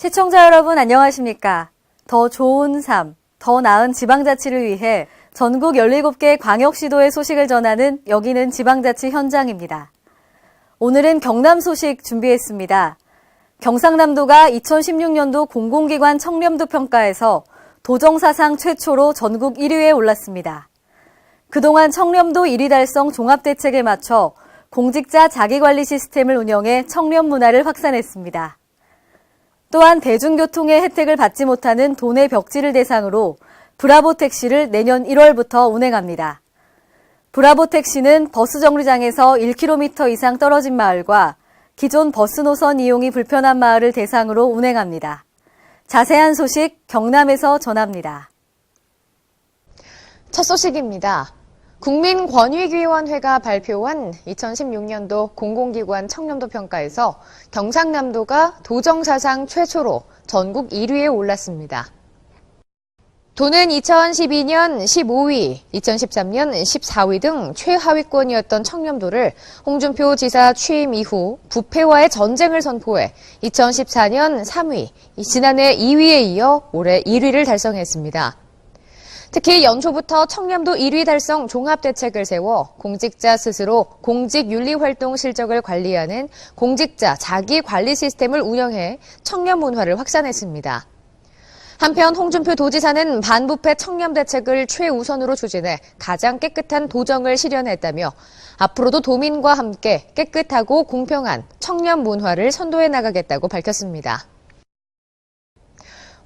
시청자 여러분 안녕하십니까? 더 좋은 삶, 더 나은 지방자치를 위해 전국 17개 광역시도의 소식을 전하는 여기는 지방자치 현장입니다. 오늘은 경남 소식 준비했습니다. 경상남도가 2016년도 공공기관 청렴도 평가에서 도정사상 최초로 전국 1위에 올랐습니다. 그동안 청렴도 1위 달성 종합대책에 맞춰 공직자 자기관리 시스템을 운영해 청렴 문화를 확산했습니다. 또한 대중교통의 혜택을 받지 못하는 도내 벽지를 대상으로 브라보 택시를 내년 1월부터 운행합니다. 브라보 택시는 버스 정류장에서 1km 이상 떨어진 마을과 기존 버스 노선 이용이 불편한 마을을 대상으로 운행합니다. 자세한 소식 경남에서 전합니다. 첫 소식입니다. 국민권익위원회가 발표한 2016년도 공공기관 청렴도 평가에서 경상남도가 도정사상 최초로 전국 1위에 올랐습니다. 도는 2012년 15위, 2013년 14위 등 최하위권이었던 청렴도를 홍준표 지사 취임 이후 부패와의 전쟁을 선포해 2014년 3위, 지난해 2위에 이어 올해 1위를 달성했습니다. 특히 연초부터 청렴도 1위 달성 종합대책을 세워 공직자 스스로 공직윤리활동 실적을 관리하는 공직자 자기관리 시스템을 운영해 청렴 문화를 확산했습니다. 한편 홍준표 도지사는 반부패 청렴대책을 최우선으로 추진해 가장 깨끗한 도정을 실현했다며 앞으로도 도민과 함께 깨끗하고 공평한 청렴 문화를 선도해 나가겠다고 밝혔습니다.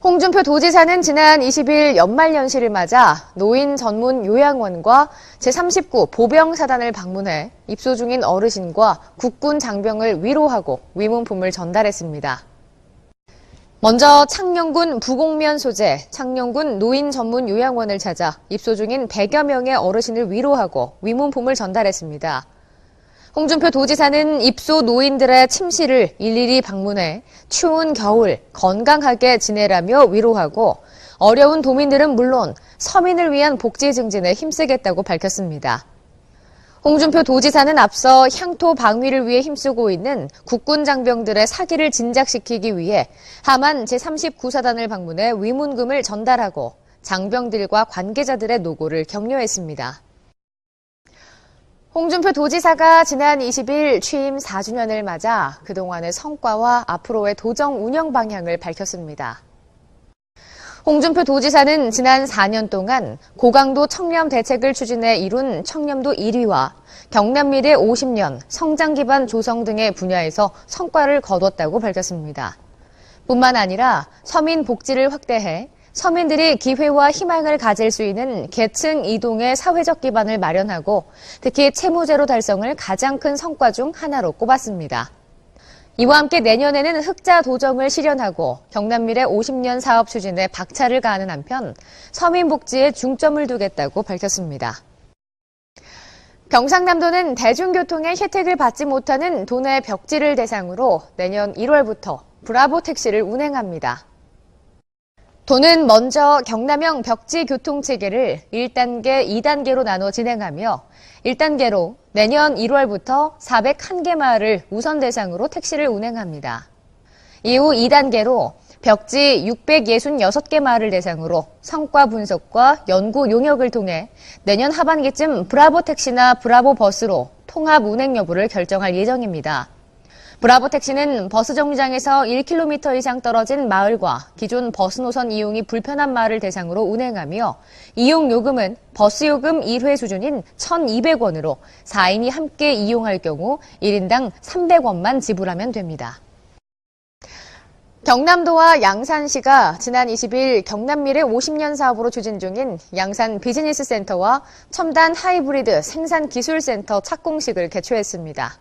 홍준표 도지사는 지난 20일 연말연시를 맞아 노인 전문 요양원과 제39 보병사단을 방문해 입소 중인 어르신과 국군 장병을 위로하고 위문품을 전달했습니다. 먼저 창녕군 부곡면 소재 창녕군 노인 전문 요양원을 찾아 입소 중인 100여 명의 어르신을 위로하고 위문품을 전달했습니다. 홍준표 도지사는 입소 노인들의 침실을 일일이 방문해 추운 겨울 건강하게 지내라며 위로하고 어려운 도민들은 물론 서민을 위한 복지 증진에 힘쓰겠다고 밝혔습니다. 홍준표 도지사는 앞서 향토 방위를 위해 힘쓰고 있는 국군 장병들의 사기를 진작시키기 위해 함안 제39사단을 방문해 위문금을 전달하고 장병들과 관계자들의 노고를 격려했습니다. 홍준표 도지사가 지난 20일 취임 4주년을 맞아 그동안의 성과와 앞으로의 도정 운영 방향을 밝혔습니다. 홍준표 도지사는 지난 4년 동안 고강도 청렴 대책을 추진해 이룬 청렴도 1위와 경남 미래 50년 성장 기반 조성 등의 분야에서 성과를 거뒀다고 밝혔습니다. 뿐만 아니라 서민 복지를 확대해 서민들이 기회와 희망을 가질 수 있는 계층 이동의 사회적 기반을 마련하고 특히 채무제로 달성을 가장 큰 성과 중 하나로 꼽았습니다. 이와 함께 내년에는 흑자 도정을 실현하고 경남 미래 50년 사업 추진에 박차를 가하는 한편 서민 복지에 중점을 두겠다고 밝혔습니다. 경상남도는 대중교통의 혜택을 받지 못하는 도내 벽지를 대상으로 내년 1월부터 브라보 택시를 운행합니다. 도는 먼저 경남형 벽지 교통체계를 1단계, 2단계로 나눠 진행하며 1단계로 내년 1월부터 401개 마을을 우선 대상으로 택시를 운행합니다. 이후 2단계로 벽지 666개 마을을 대상으로 성과 분석과 연구 용역을 통해 내년 하반기쯤 브라보 택시나 브라보 버스로 통합 운행 여부를 결정할 예정입니다. 브라보 택시는 버스 정류장에서 1km 이상 떨어진 마을과 기존 버스 노선 이용이 불편한 마을을 대상으로 운행하며 이용 요금은 버스 요금 1회 수준인 1,200원으로 4인이 함께 이용할 경우 1인당 300원만 지불하면 됩니다. 경남도와 양산시가 지난 20일 경남 미래 50년 사업으로 추진 중인 양산 비즈니스 센터와 첨단 하이브리드 생산기술센터 착공식을 개최했습니다.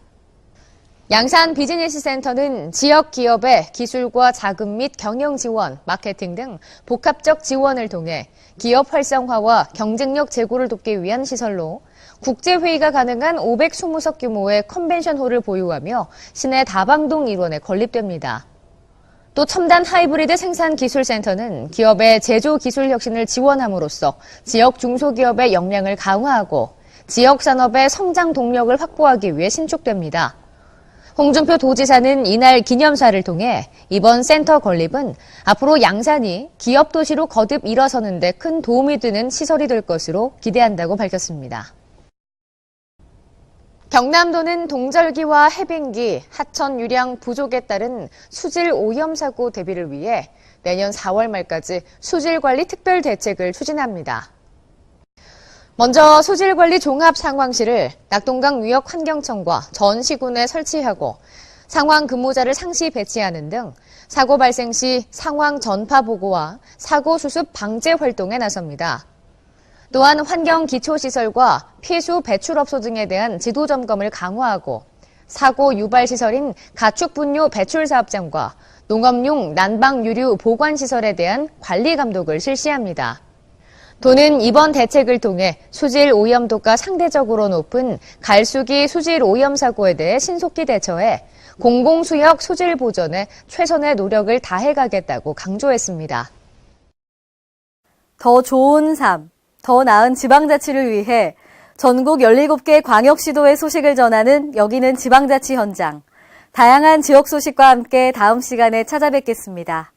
양산 비즈니스 센터는 지역 기업의 기술과 자금 및 경영 지원, 마케팅 등 복합적 지원을 통해 기업 활성화와 경쟁력 제고를 돕기 위한 시설로 국제회의가 가능한 520석 규모의 컨벤션홀을 보유하며 시내 다방동 일원에 건립됩니다. 또 첨단 하이브리드 생산기술센터는 기업의 제조 기술 혁신을 지원함으로써 지역 중소기업의 역량을 강화하고 지역 산업의 성장 동력을 확보하기 위해 신축됩니다. 홍준표 도지사는 이날 기념사를 통해 이번 센터 건립은 앞으로 양산이 기업 도시로 거듭 일어서는 데 큰 도움이 되는 시설이 될 것으로 기대한다고 밝혔습니다. 경남도는 동절기와 해빙기, 하천 유량 부족에 따른 수질 오염 사고 대비를 위해 내년 4월 말까지 수질관리 특별 대책을 추진합니다. 먼저 수질관리 종합상황실을 낙동강 위역환경청과 전 시군에 설치하고 상황 근무자를 상시 배치하는 등 사고 발생 시 상황 전파 보고와 사고 수습 방제 활동에 나섭니다. 또한 환경기초시설과 폐수 배출업소 등에 대한 지도 점검을 강화하고 사고 유발 시설인 가축분뇨 배출 사업장과 농업용 난방유류 보관시설에 대한 관리 감독을 실시합니다. 도는 이번 대책을 통해 수질 오염도가 상대적으로 높은 갈수기 수질 오염 사고에 대해 신속히 대처해 공공수역 수질 보전에 최선의 노력을 다해가겠다고 강조했습니다. 더 좋은 삶, 더 나은 지방자치를 위해 전국 17개 광역시도의 소식을 전하는 여기는 지방자치 현장. 다양한 지역 소식과 함께 다음 시간에 찾아뵙겠습니다.